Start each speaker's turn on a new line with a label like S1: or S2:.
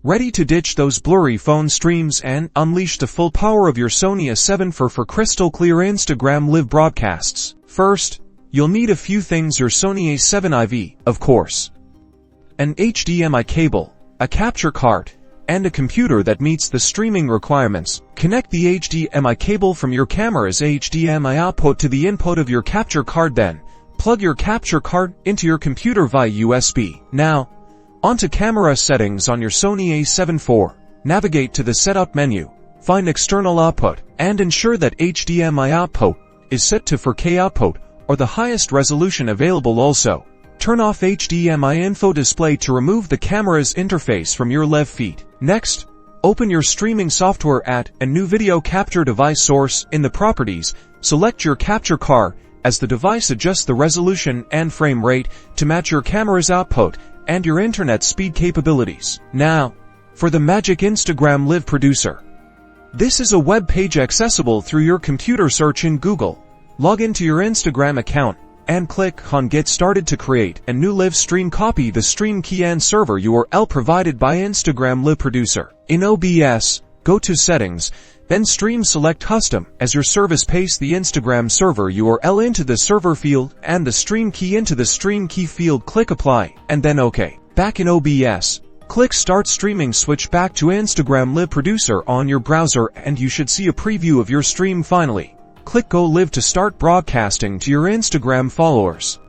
S1: Ready to ditch those blurry phone streams and unleash the full power of your Sony A7 for crystal clear Instagram live broadcasts? First, you'll need a few things: your Sony A7 IV, of course, an HDMI cable, a capture card, and a computer that meets the streaming requirements. Connect the HDMI cable from your camera's HDMI output to the input of your capture card, then plug your capture card into your computer via USB. Now, onto camera settings on your Sony A7 IV. Navigate to the Setup menu, find External Output, and ensure that HDMI output is set to 4K output or the highest resolution available. Also, turn off HDMI info display to remove the camera's interface from your live feed. Next, open your streaming software at a new video capture device source. In the properties, select your capture card as the device adjusts the resolution and frame rate to match your camera's output and your internet speed capabilities. Now, for the magic Instagram Live Producer. This is a web page accessible through your computer. Search in Google, log into your Instagram account, and click on Get Started to create a new live stream. Copy the stream key and server URL provided by Instagram Live Producer. In OBS, go to Settings, then Stream. Select Custom as your service. Paste the Instagram server URL into the server field and the stream key into the stream key field. Click Apply, and then OK. Back in OBS, click Start Streaming. Switch back to Instagram Live Producer on your browser and you should see a preview of your stream. Finally, click Go Live to start broadcasting to your Instagram followers.